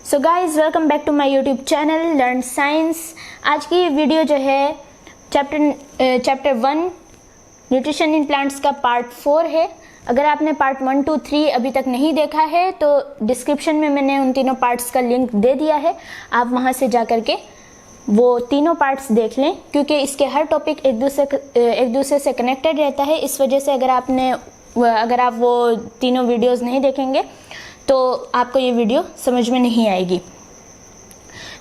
So guys welcome back to my YouTube channel learn science. आज की ये video जो है चैप्टर 1 न्यूट्रिशन इन प्लांट्स का पार्ट 4 है। अगर आपने पार्ट 1, 2, 3 अभी तक नहीं देखा है तो डिस्क्रिप्शन में मैंने उन तीनों पार्ट्स का लिंक दे दिया है, आप वहाँ से जा कर के वो तीनों पार्ट्स देख लें, क्योंकि इसके हर टॉपिक एक दूसरे से कनेक्टेड रहता है। इस वजह से अगर आप वो तीनों वीडियोस नहीं देखेंगे तो आपको ये वीडियो समझ में नहीं आएगी।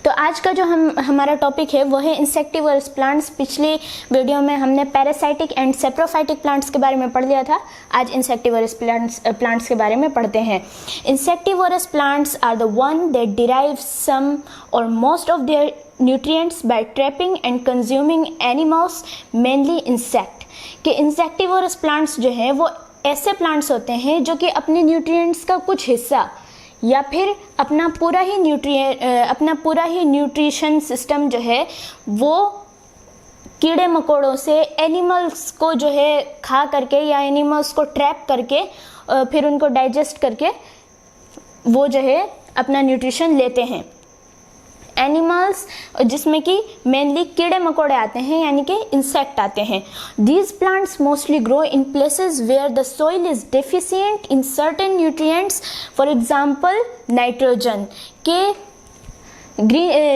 तो आज का जो हमारा टॉपिक है वो है इंसेक्टिवोरस प्लांट्स। पिछली वीडियो में हमने पैरासाइटिक एंड सेप्रोफाइटिक प्लांट्स के बारे में पढ़ लिया था। आज इंसेक्टिवोरस प्लांट्स के बारे में पढ़ते हैं। Insectivorous plants are the one that derive some और most of their nutrients by trapping and consuming animals, mainly insect. कि इंसेक्टिवोरस प्लांट्स जो हैं वो ऐसे प्लांट्स होते हैं जो कि अपने न्यूट्रिएंट्स का कुछ हिस्सा या फिर अपना पूरा ही न्यूट्रिशन सिस्टम जो है वो कीड़े मकोड़ों से, एनिमल्स को जो है खा करके या एनिमल्स को ट्रैप करके फिर उनको डाइजेस्ट करके वो जो है अपना न्यूट्रिशन लेते हैं। एनिमल्स जिसमें कि मेनली कीड़े मकोड़े आते हैं, यानी कि इंसेक्ट आते हैं। These plants mostly grow in places where the soil is deficient in certain nutrients, for example nitrogen.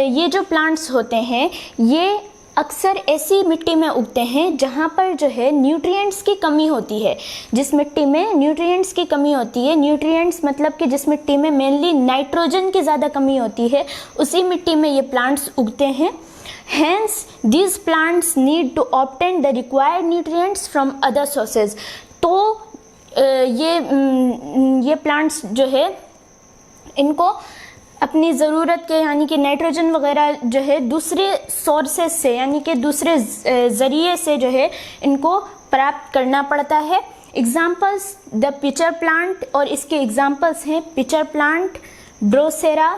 ये जो प्लांट्स होते हैं ये अक्सर ऐसी मिट्टी में उगते हैं जहाँ पर जो है न्यूट्रिएंट्स की कमी होती है। जिस मिट्टी में न्यूट्रिएंट्स की कमी होती है, न्यूट्रिएंट्स मतलब कि जिस मिट्टी में मेनली नाइट्रोजन की ज़्यादा कमी होती है, उसी मिट्टी में ये प्लांट्स उगते हैं। Hence, these plants need to obtain the required nutrients from other sources। तो ये प्लांट्स जो है इनको अपनी ज़रूरत के यानी कि नाइट्रोजन वगैरह जो है दूसरे सोर्सेस से यानी कि दूसरे ज़रिए से जो है इनको प्राप्त करना पड़ता है। एग्जाम्पल्स द पिचर प्लांट, और इसके एग्जाम्पल्स हैं पिचर प्लांट, ड्रोसेरा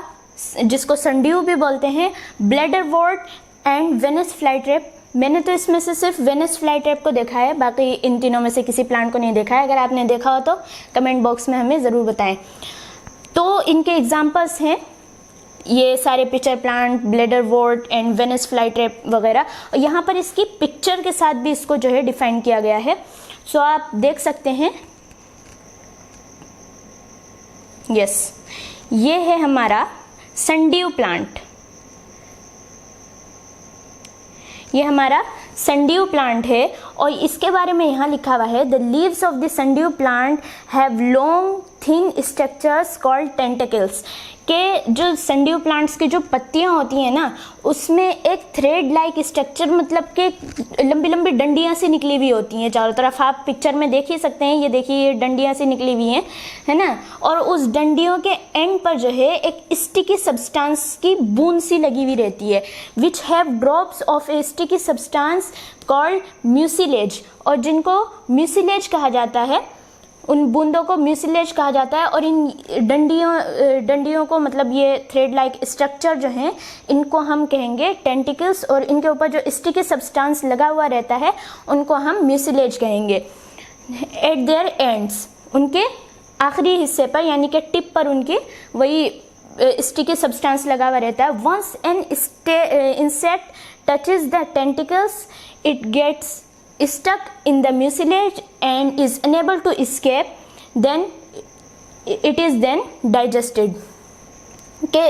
जिसको संड्यू भी बोलते हैं, ब्लैडरवॉर्ट एंड वेनस फ्लाईट्रैप। मैंने तो इसमें से सिर्फ वेनस फ्लाईट्रैप को देखा है, बाकी इन तीनों में से किसी प्लांट को नहीं देखा है। अगर आपने देखा हो तो कमेंट बॉक्स में हमें ज़रूर बताएं। तो इनके एग्जाम्पल्स हैं ये सारे pitcher plant, bladderwort and Venus flytrap वगैरह। और यहाँ पर इसकी पिक्चर के साथ भी इसको जो है डिफाइन किया गया है। सो आप देख सकते हैं, यस, ये है हमारा संड्यू प्लांट। ये हमारा संड्यू प्लांट है और इसके बारे में यहाँ लिखा हुआ है, the leaves of the sundew plant have long thin structures called tentacles. के जो संड्यू प्लांट्स की जो पत्तियाँ होती हैं ना, उसमें एक थ्रेड लाइक स्ट्रक्चर, मतलब कि लंबी लंबी डंडियाँ सी निकली हुई होती हैं चारों तरफ। आप पिक्चर में देख ही सकते हैं, ये देखिए ये डंडियाँ सी निकली हुई हैं, है ना। और उस डंडियों के एंड पर जो है एक स्टिकी सब्सटेंस की बूंद सी लगी हुई रहती है, which have drops of A sticky substance called mucilage. और जिनको म्यूसिलेज कहा जाता है, उन बूंदों को म्यूसिलेज कहा जाता है। और इन डंडियों को, मतलब ये थ्रेड लाइक स्ट्रक्चर जो हैं, इनको हम कहेंगे टेंटिकल्स। और इनके ऊपर जो स्टिकी सब्सटेंस लगा हुआ रहता है उनको हम म्यूसिलेज कहेंगे। एट देयर एंड्स, उनके आखिरी हिस्से पर यानी कि टिप पर उनकी वही स्टिकी सब्सटेंस लगा हुआ रहता है। Once an insect touches the tentacles, it gets stuck in the mucilage and is unable to escape, then it is then digested। के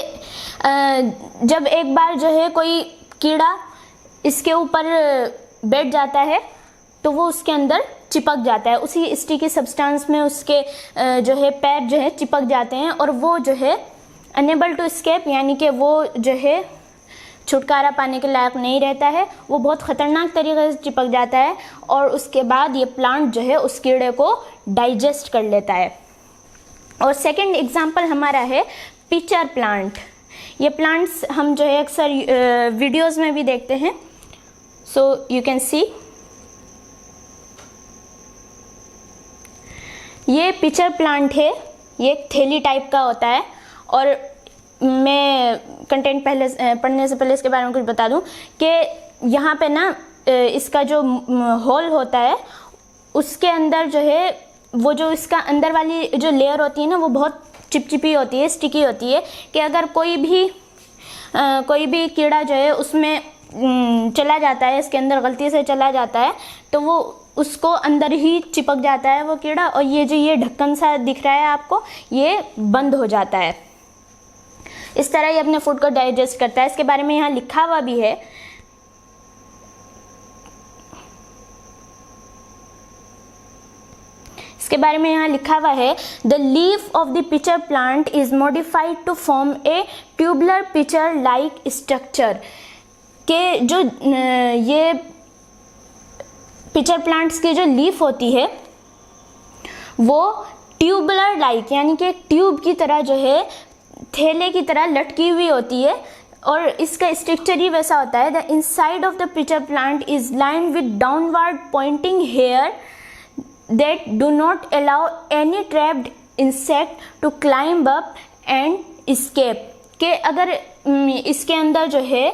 जब एक बार जो है कोई कीड़ा इसके ऊपर बैठ जाता है तो वो उसके अंदर चिपक जाता है, उसी स्टिकी सब्सटेंस में उसके जो है पैर जो है चिपक जाते हैं और वो जो है अनेबल टू escape यानी कि वो जो है छुटकारा पाने के लायक नहीं रहता है, वो बहुत ख़तरनाक तरीके से चिपक जाता है और उसके बाद ये प्लांट जो है उस कीड़े को डाइजेस्ट कर लेता है। और सेकंड एग्जांपल हमारा है पिचर प्लांट। ये प्लांट्स हम जो है अक्सर वीडियोस में भी देखते हैं। सो यू कैन सी, ये पिचर प्लांट है, ये एक थैली टाइप का होता है। और मैं कंटेंट पढ़ने से पहले इसके बारे में कुछ बता दूं कि यहाँ पे ना इसका जो होल होता है उसके अंदर जो है वो जो इसका अंदर वाली जो लेयर होती है ना वो बहुत चिपचिपी होती है, स्टिकी होती है, कि अगर कोई भी कीड़ा जो है उसमें चला जाता है, इसके अंदर गलती से चला जाता है, तो वो उसको अंदर ही चिपक जाता है वो कीड़ा, और ये ढक्कन सा दिख रहा है आपको, ये बंद हो जाता है। इस तरह ये अपने फूड को डाइजेस्ट करता है। इसके बारे में यहाँ लिखा हुआ भी है, इसके बारे में यहाँ लिखा हुआ है, the leaf of the pitcher plant is modified to form a tubular pitcher like structure, के जो ये पिचर प्लांट्स की जो लीफ होती है वो ट्यूबुलर लाइक, यानी कि एक ट्यूब की तरह जो है, थैले की तरह लटकी हुई होती है, और इसका स्ट्रक्चर ही वैसा होता है। The inside of the pitcher plant is lined with downward pointing hair that do not allow any trapped insect to climb up and escape, के अगर इसके अंदर जो है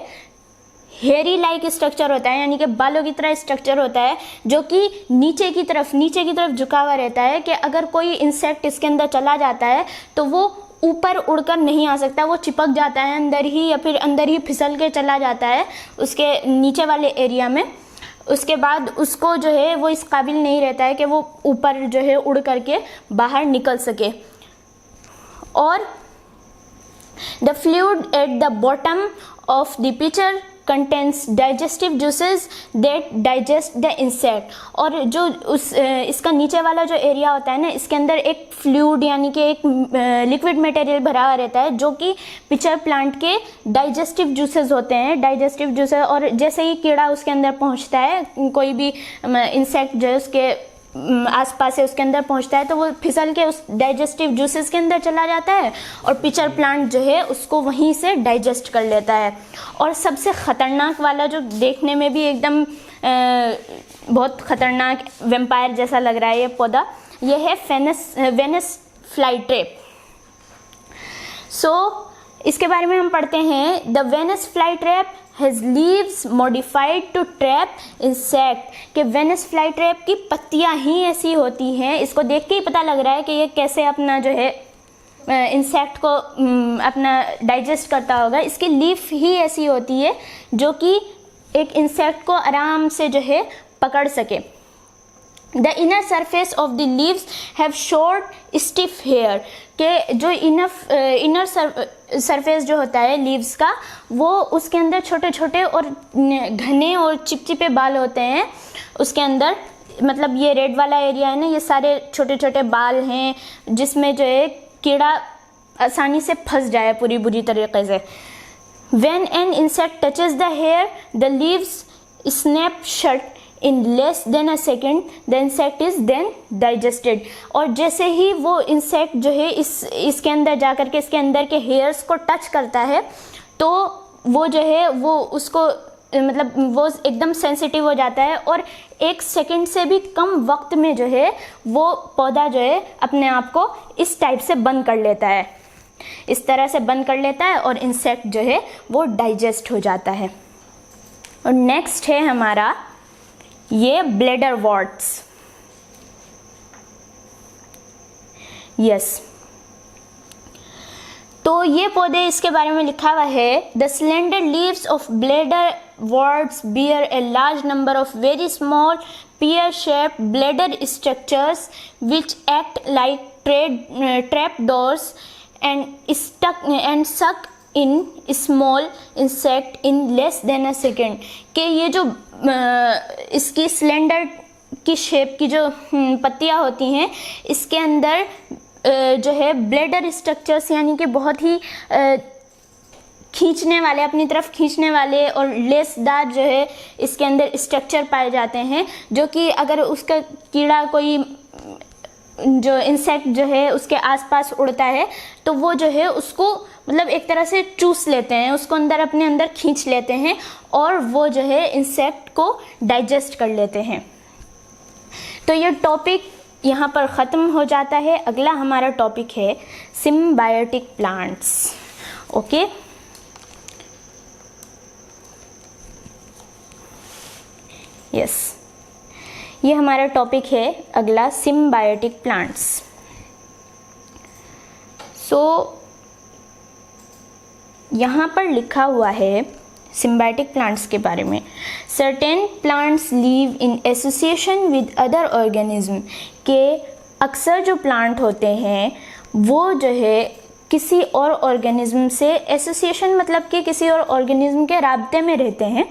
हेयरी लाइक स्ट्रक्चर होता है, यानी कि बालों की तरह स्ट्रक्चर होता है, जो कि नीचे की तरफ झुका हुआ रहता है, कि अगर कोई इंसेक्ट इसके अंदर चला जाता है तो वो ऊपर उड़कर नहीं आ सकता, वो चिपक जाता है अंदर ही, या फिर अंदर ही फिसल के चला जाता है उसके नीचे वाले एरिया में। उसके बाद उसको जो है वो इस काबिल नहीं रहता है कि वो ऊपर जो है उड़ करके बाहर निकल सके। और the fluid at the bottom of the pitcher contains digestive juices that digest the insect, और जो इसका नीचे वाला जो एरिया होता है ना, इसके अंदर एक फ्लूइड यानी कि एक लिक्विड मटेरियल भरा हुआ रहता है, जो कि पिचर प्लांट के डाइजेस्टिव जूसेस होते हैं, डाइजेस्टिव जूसेस। और जैसे ही कीड़ा उसके अंदर पहुंचता है, कोई भी इंसेक्ट जो है उसके आसपास से उसके अंदर पहुंचता है, तो वो फिसल के उस डाइजेस्टिव जूसेस के अंदर चला जाता है, और पिचर प्लांट जो है उसको वहीं से डाइजेस्ट कर लेता है। और सबसे ख़तरनाक वाला, जो देखने में भी एकदम बहुत ख़तरनाक वैम्पायर जैसा लग रहा है ये पौधा, ये है वेनस फ्लाई ट्रैप। इसके बारे में हम पढ़ते हैं, the Venus fly trap has leaves modified to trap insect, कि वेनस फ्लाई ट्रैप की पत्तियां ही ऐसी होती हैं, इसको देख के ही पता लग रहा है कि ये कैसे अपना जो है इंसेक्ट को अपना डाइजेस्ट करता होगा। इसकी लीफ ही ऐसी होती है जो कि एक इंसेक्ट को आराम से जो है पकड़ सके। The inner surface of the leaves have short stiff hair, के जो इनर सरफेस जो होता है लीव्स का, वो उसके अंदर छोटे छोटे और घने और चिपचिपे बाल होते हैं उसके अंदर। मतलब ये रेड वाला एरिया है ना, ये सारे छोटे छोटे बाल हैं जिसमें जो है कीड़ा आसानी से फंस जाए पूरी बुरी तरीके से। When an insect touches the hair, the leaves snap shut in less than a second. The insect is then digested. और जैसे ही वो इंसेक्ट जो है इसके अंदर जा करके इसके अंदर के हेयर्स को टच करता है, तो वो जो है वो उसको मतलब वो एकदम सेंसिटिव हो जाता है, और 1 सेकंड से भी कम वक्त में जो है वो पौधा जो है अपने आप को इस टाइप से बंद कर लेता है, इस तरह से बंद कर लेता है, और इंसेक्ट जो है वो डाइजेस्ट हो जाता है। और नेक्स्ट है हमारा ये ब्लैडर वॉर्ट्स। यस, तो ये पौधे, इसके बारे में लिखा हुआ है, the slender leaves of bladder worts bear a large number of very small pear shaped bladder structures which act like trap doors and suck in small insect in less than a second। कि ये जो इसकी slender की shape की जो पत्तियां होती हैं, इसके अंदर जो है ब्लेडर स्ट्रक्चर्स यानी कि बहुत ही खींचने वाले, अपनी तरफ खींचने वाले और लेसदार जो है इसके अंदर स्ट्रक्चर पाए जाते हैं, जो कि अगर उसका कीड़ा कोई जो इंसेक्ट जो है उसके आसपास उड़ता है तो वो जो है उसको मतलब एक तरह से चूस लेते हैं, उसको अंदर अपने अंदर खींच लेते हैं और वो जो है इंसेक्ट को डाइजेस्ट कर लेते हैं। तो ये टॉपिक यहाँ पर ख़त्म हो जाता है। अगला हमारा टॉपिक है सिम्बायोटिक प्लांट्स। ओके, यस, ये हमारा टॉपिक है अगला सिम्बायोटिक प्लांट्स। सो यहाँ पर लिखा हुआ है सिम्बायोटिक प्लांट्स के बारे में। Certain plants live in association with other organism, के अक्सर जो प्लांट होते हैं वो जो है किसी और ऑर्गेनिज्म से, एसोसिएशन मतलब कि किसी और ऑर्गेनिज्म के राब्ते में रहते हैं,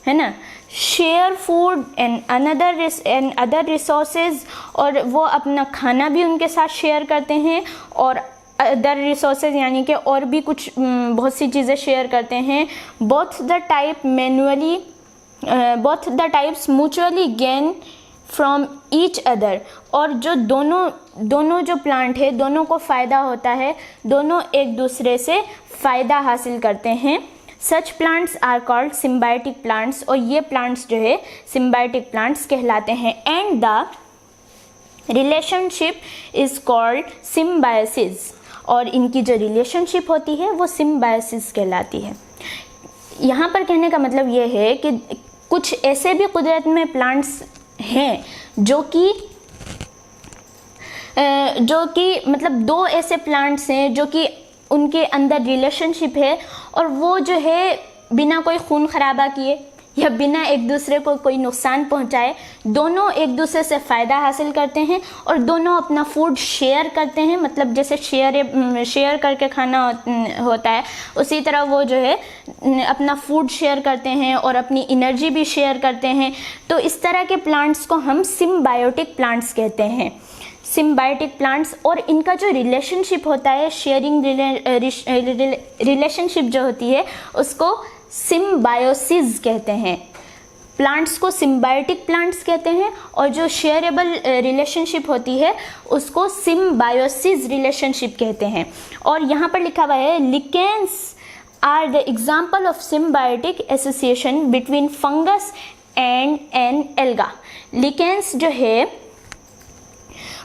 है ना। Share food and other resources, और वो अपना खाना भी उनके साथ शेयर करते हैं, और अदर रिसोर्सेज यानी कि और भी कुछ बहुत सी चीज़ें शेयर करते हैं। Both the types mutually gain from each other, और जो दोनों जो प्लांट है दोनों को फ़ायदा होता है, दोनों एक दूसरे से फ़ायदा हासिल करते हैं। Such plants are called symbiotic plants, और ये प्लांट्स जो है सिम्बायोटिक प्लांट्स कहलाते हैं। And the relationship is called symbiosis, और इनकी जो रिलेशनशिप होती है वो सिम्बायोसिस कहलाती है। यहाँ पर कहने का मतलब ये है कि कुछ ऐसे भी कुदरत में प्लांट्स हैं जो कि मतलब दो ऐसे प्लांट्स हैं जो कि उनके अंदर रिलेशनशिप है, और वो जो है बिना कोई खून खराबा किए या बिना एक दूसरे को कोई नुकसान पहुंचाए दोनों एक दूसरे से फ़ायदा हासिल करते हैं, और दोनों अपना फूड शेयर करते हैं। मतलब जैसे शेयर करके खाना होता है, उसी तरह वो जो है अपना फूड शेयर करते हैं और अपनी एनर्जी भी शेयर करते हैं। तो इस तरह के प्लांट्स को हम सिम्बायोटिक प्लांट्स कहते हैं, सिम्बायोटिक प्लांट्स। और इनका जो रिलेशनशिप होता है, शेयरिंग रिलेशनशिप जो होती है उसको सिम्बायोसिस कहते हैं। प्लांट्स को सिम्बायोटिक प्लांट्स कहते हैं, और जो शेयरेबल रिलेशनशिप होती है उसको सिम्बायोसिस रिलेशनशिप कहते हैं। और यहाँ पर लिखा हुआ है lichens are the example of symbiotic association between fungus and an alga. Lichens जो है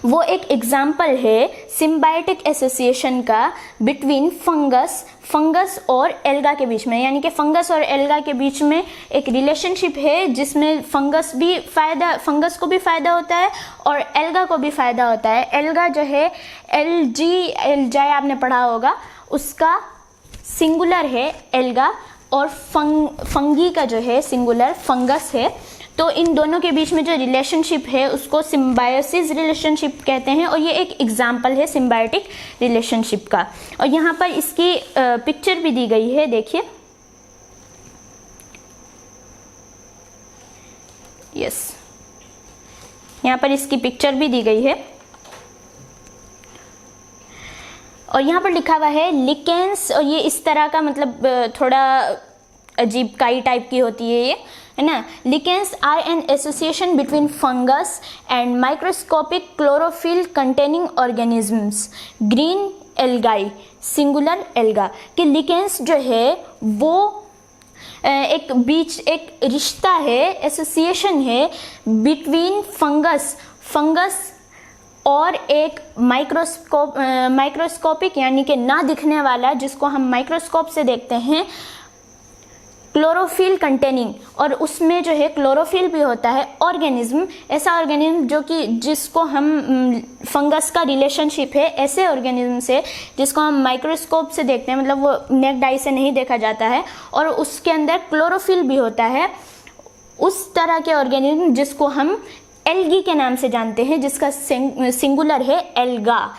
वो एक एग्जाम्पल है सिम्बायोटिक एसोसिएशन का बिटवीन फंगस और एल्गा के बीच में, यानी कि फंगस और एल्गा के बीच में एक रिलेशनशिप है जिसमें फंगस को भी फ़ायदा होता है और एल्गा को भी फ़ायदा होता है। एल्गा जो है एल्जाई आपने पढ़ा होगा, उसका सिंगुलर है एल्गा, और फंगी का जो है सिंगुलर फंगस है। तो इन दोनों के बीच में जो रिलेशनशिप है उसको सिम्बायोसिस रिलेशनशिप कहते हैं, और ये एक एग्जाम्पल है सिम्बायोटिक रिलेशनशिप का। और यहाँ पर इसकी पिक्चर भी दी गई है, देखिए। यस, यहाँ पर इसकी पिक्चर भी दी गई है, और यहाँ पर लिखा हुआ है लिकेंस। और ये इस तरह का मतलब थोड़ा अजीब काई टाइप की होती है ये, है ना। Lichens are an association between fungus and microscopic chlorophyll containing organisms, green algae, singular alga. कि लिकेंस जो है वो एक रिश्ता है, एसोसिएशन है बिटवीन फंगस और एक माइक्रोस्कोपिक यानी कि ना दिखने वाला, जिसको हम माइक्रोस्कोप से देखते हैं, क्लोरोफिल कंटेनिंग, और उसमें जो है क्लोरोफिल भी होता है, ऑर्गेनिज्म, ऐसा ऑर्गेनिज्म जो कि जिसको हम फंगस का रिलेशनशिप है ऐसे ऑर्गेनिज्म से जिसको हम माइक्रोस्कोप से देखते हैं, मतलब वो नेक्ड आई से नहीं देखा जाता है, और उसके अंदर क्लोरोफिल भी होता है। उस तरह के ऑर्गेनिज्म जिसको हम एल्गी के नाम से जानते हैं, जिसका सिंगुलर है alga.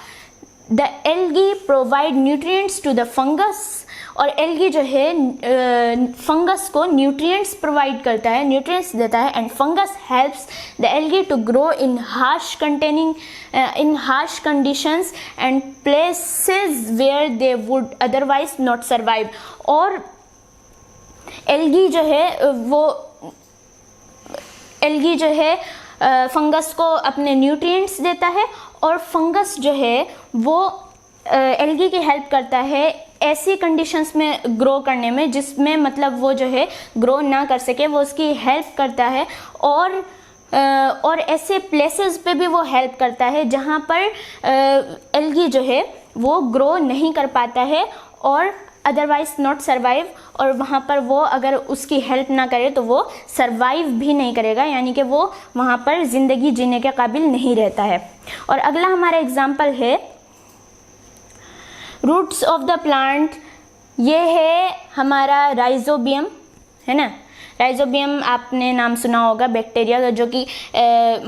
The algae provide nutrients to the fungus, और एल्गी जो है फंगस को न्यूट्रिएंट्स प्रोवाइड करता है, न्यूट्रिएंट्स देता है, and fungus helps the algae to grow in harsh conditions and places where they would otherwise not survive. और algae जो है फंगस को अपने न्यूट्रिएंट्स देता है, और फंगस जो है वो एल्गी की हेल्प करता है ऐसी कंडीशंस में ग्रो करने में जिसमें मतलब वो जो है ग्रो ना कर सके, वो उसकी हेल्प करता है। और ऐसे प्लेसेस पे भी वो हेल्प करता है जहाँ पर एल्गी जो है वो ग्रो नहीं कर पाता है और अदरवाइज नॉट सर्वाइव, और वहाँ पर वो अगर उसकी हेल्प ना करे तो वो सर्वाइव भी नहीं करेगा, यानी कि वो वहाँ पर ज़िंदगी जीने के काबिल नहीं रहता है। और अगला हमारा एग्जाम्पल है रूट्स ऑफ द प्लांट, ये है हमारा राइजोबियम, है ना। राइजोबियम आपने नाम सुना होगा, बैक्टीरिया जो कि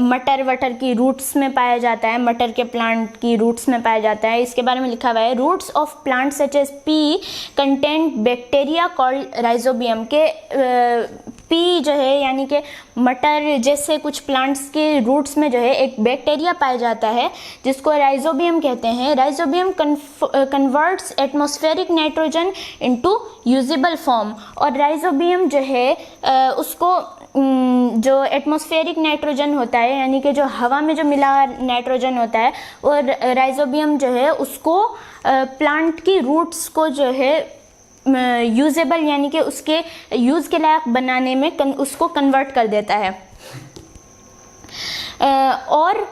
मटर वटर की रूट्स में पाया जाता है, मटर के प्लांट की रूट्स में पाया जाता है। इसके बारे में लिखा हुआ है, roots of plant such as pea content bacteria called rhizobium, के पी जो है यानी कि मटर जैसे कुछ प्लांट्स के रूट्स में जो है एक बैक्टीरिया पाया जाता है जिसको राइजोबियम कहते हैं। Rhizobium converts atmospheric nitrogen into usable form, और राइजोबियम जो है उसको जो एटमॉस्फेरिक नाइट्रोजन होता है यानी कि जो हवा में जो मिला नाइट्रोजन होता है, और राइजोबियम जो है उसको प्लांट की रूट्स को जो है यूजेबल यानी कि उसके यूज़ के लायक बनाने में उसको कन्वर्ट कर देता है, और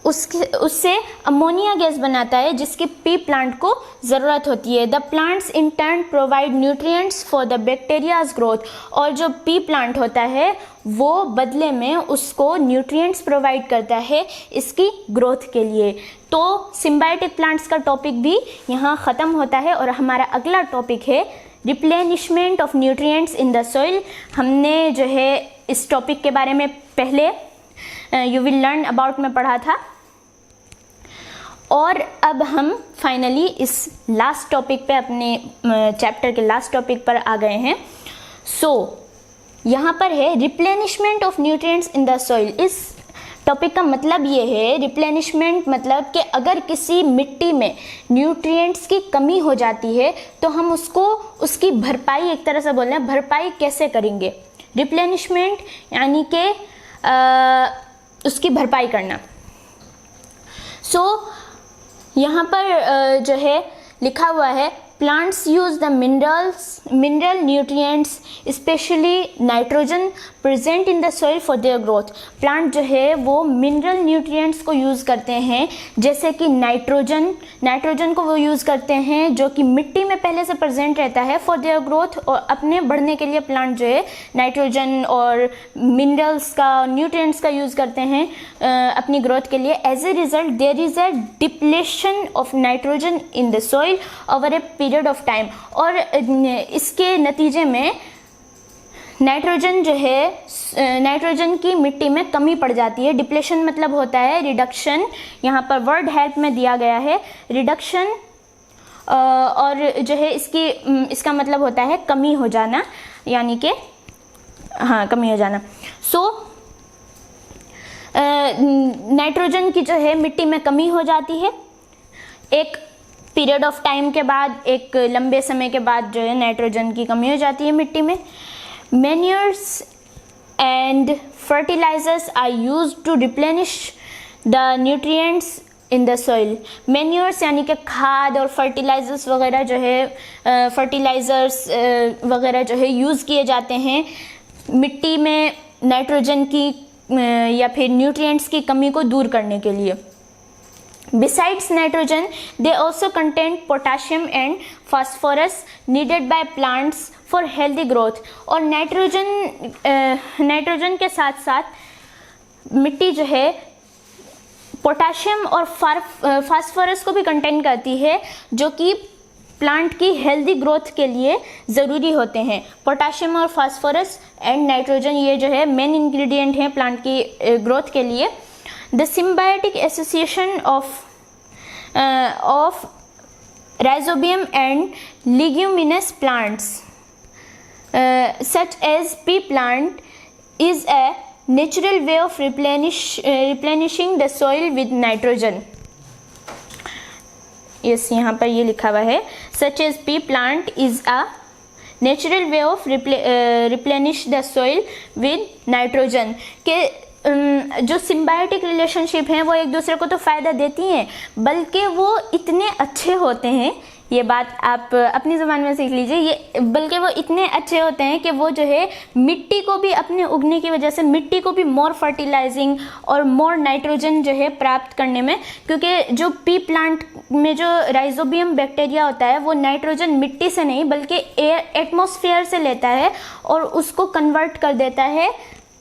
उससे अमोनिया गैस बनाता है जिसकी पी प्लांट को ज़रूरत होती है। The plants in turn provide nutrients for the bacterias growth, और जो पी प्लांट होता है वो बदले में उसको न्यूट्रिएंट्स प्रोवाइड करता है इसकी ग्रोथ के लिए। तो सिम्बायोटिक प्लांट्स का टॉपिक भी यहाँ ख़त्म होता है, और हमारा अगला टॉपिक है replenishment of nutrients in the soil. हमने जो है इस टॉपिक के बारे में पहले यू विल लर्न अबाउट में पढ़ा था, और अब हम फाइनली इस लास्ट टॉपिक पे अपने चैप्टर के लास्ट टॉपिक पर आ गए हैं। यहाँ पर है replenishment of nutrients in the soil. इस टॉपिक का मतलब ये है, रिप्लेनिशमेंट मतलब कि अगर किसी मिट्टी में न्यूट्रिएंट्स की कमी हो जाती है तो हम उसको उसकी भरपाई, एक तरह से बोल रहे हैं, भरपाई कैसे करेंगे। रिप्लेनिशमेंट यानी कि उसकी भरपाई करना। यहाँ पर जो है लिखा हुआ है, plants use the mineral nutrients specially nitrogen present in the soil for their growth. Plant जो है वो मिनरल न्यूट्रिएंट्स को यूज़ करते हैं, जैसे कि नाइट्रोजन को वो यूज़ करते हैं जो कि मिट्टी में पहले से प्रेजेंट रहता है फॉर देयर ग्रोथ, और अपने बढ़ने के लिए प्लांट जो है नाइट्रोजन और मिनरल्स का, न्यूट्रिएंट्स का यूज़ करते हैं अपनी ग्रोथ के लिए। As a result there is a depletion of nitrogen in the soil over a period of time, और इसके नतीजे में नाइट्रोजन जो है, नाइट्रोजन की मिट्टी में कमी पड़ जाती है। डिप्लेशन मतलब होता है रिडक्शन, यहाँ पर वर्ड हेल्प में दिया गया है रिडक्शन, और जो है इसका मतलब होता है कमी हो जाना, यानी कि हाँ कमी हो जाना। नाइट्रोजन की जो है मिट्टी में कमी हो जाती है, एक पीरियड ऑफ टाइम के बाद, एक लंबे समय के बाद जो है नाइट्रोजन की कमी हो जाती है मिट्टी में। Manures and fertilizers are used to replenish the nutrients in the soil. Manures यानी कि खाद और फर्टिलाइजर्स वगैरह जो है, फर्टिलाइजर्स वगैरह जो है यूज़ किए जाते हैं मिट्टी में नाइट्रोजन की या फिर न्यूट्रिएंट्स की कमी को दूर करने के लिए। Besides nitrogen, they also contain potassium and phosphorus needed by plants for healthy growth. और नाइट्रोजन के साथ साथ मिट्टी जो है पोटाशियम और फास्फोरस को भी कंटेन करती है, जो कि प्लांट की हेल्दी ग्रोथ के लिए ज़रूरी होते हैं। पोटाशियम और फास्फोरस एंड नाइट्रोजन ये जो है मेन इंग्रेडिएंट हैं प्लांट की ग्रोथ के लिए। The symbiotic association of rhizobium and leguminous plants such as pea plant is a natural way of replenishing the soil with nitrogen. Yes, यहाँ पर ये लिखा हुआ है, such as pea plant is a natural way of replenish the soil with nitrogen। के जो symbiotic relationship हैं वो एक दूसरे को तो फ़ायदा देती हैं, बल्कि वो इतने अच्छे होते हैं, ये बात आप अपनी ज़ुबान में सीख लीजिए, ये बल्कि वो इतने अच्छे होते हैं कि वो जो है मिट्टी को भी अपने उगने की वजह से मिट्टी को भी मोर फर्टिलाइजिंग और मोर नाइट्रोजन जो है प्राप्त करने में, क्योंकि जो पी प्लांट में जो राइजोबियम बैक्टीरिया होता है वो नाइट्रोजन मिट्टी से नहीं बल्कि एयर एटमॉस्फेयर से लेता है और उसको कन्वर्ट कर देता है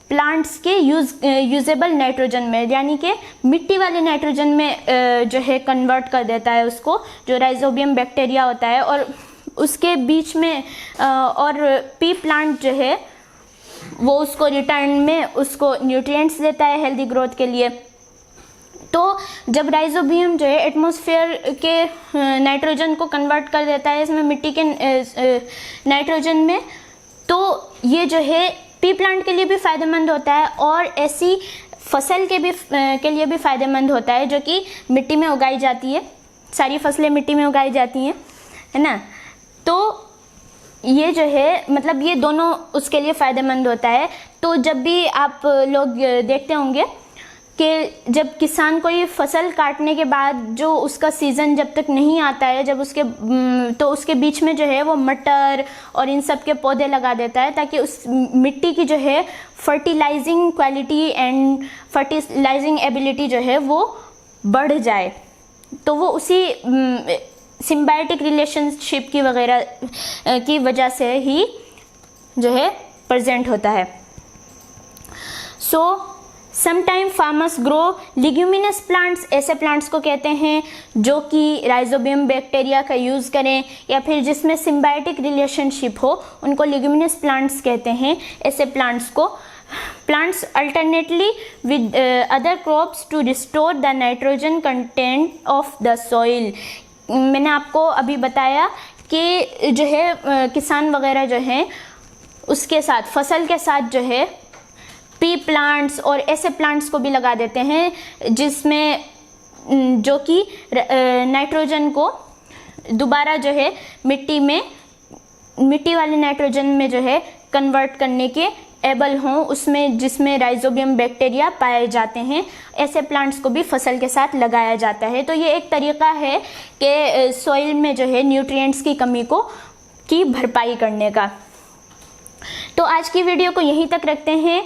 प्लांट्स के यूजेबल नाइट्रोजन में, यानी कि मिट्टी वाले नाइट्रोजन में जो है कन्वर्ट कर देता है उसको, जो राइजोबियम बैक्टीरिया होता है। और उसके बीच में और पी प्लांट जो है वो उसको रिटर्न में उसको न्यूट्रिएंट्स देता है हेल्दी ग्रोथ के लिए। तो जब राइजोबियम जो है एटमॉस्फेयर के नाइट्रोजन को कन्वर्ट कर देता है इसमें मिट्टी के नाइट्रोजन में, तो ये जो है पी प्लांट के लिए भी फ़ायदेमंद होता है और ऐसी फसल के लिए भी फ़ायदेमंद होता है जो कि मिट्टी में उगाई जाती है। सारी फसलें मिट्टी में उगाई जाती हैं, है ना। तो ये जो है मतलब ये दोनों उसके लिए फ़ायदेमंद होता है। तो जब भी आप लोग देखते होंगे कि जब किसान कोई फसल काटने के बाद जो उसका सीज़न जब तक नहीं आता है, जब उसके बीच में जो है वो मटर और इन सब के पौधे लगा देता है ताकि उस मिट्टी की जो है fertilising quality and fertilising ability जो है वो बढ़ जाए। तो वो उसी सिम्बायोटिक रिलेशनशिप की वजह से ही जो है प्रेजेंट होता है। So sometime farmers grow leguminous plants, ऐसे प्लांट्स को कहते हैं जो कि राइजोबियम बैक्टीरिया का यूज़ करें या फिर जिसमें सिम्बायोटिक रिलेशनशिप हो, उनको लिग्यूमिनस प्लांट्स कहते हैं। ऐसे प्लांट्स को plants alternately with other crops to restore the nitrogen content of the soil. मैंने आपको अभी बताया कि जो है किसान वगैरह जो हैं उसके साथ फसल के साथ जो है पी प्लांट्स और ऐसे प्लांट्स को भी लगा देते हैं जिसमें जो कि नाइट्रोजन को दोबारा जो है मिट्टी वाले नाइट्रोजन में जो है कन्वर्ट करने के एबल हों, उसमें जिसमें राइजोबियम बैक्टीरिया पाए जाते हैं। ऐसे प्लांट्स को भी फसल के साथ लगाया जाता है। तो ये एक तरीका है कि सॉइल में जो है न्यूट्रिएंट्स की कमी की भरपाई करने का। तो आज की वीडियो को यहीं तक रखते हैं।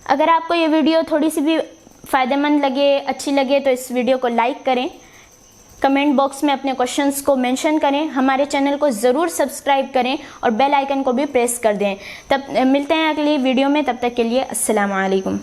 अगर आपको ये वीडियो थोड़ी सी भी फ़ायदेमंद लगे, अच्छी लगे, तो इस वीडियो को लाइक करें, कमेंट बॉक्स में अपने क्वेश्चंस को मेंशन करें, हमारे चैनल को ज़रूर सब्सक्राइब करें और बेल आइकन को भी प्रेस कर दें। तब मिलते हैं अगली वीडियो में, तब तक के लिए अस्सलाम वालेकुम।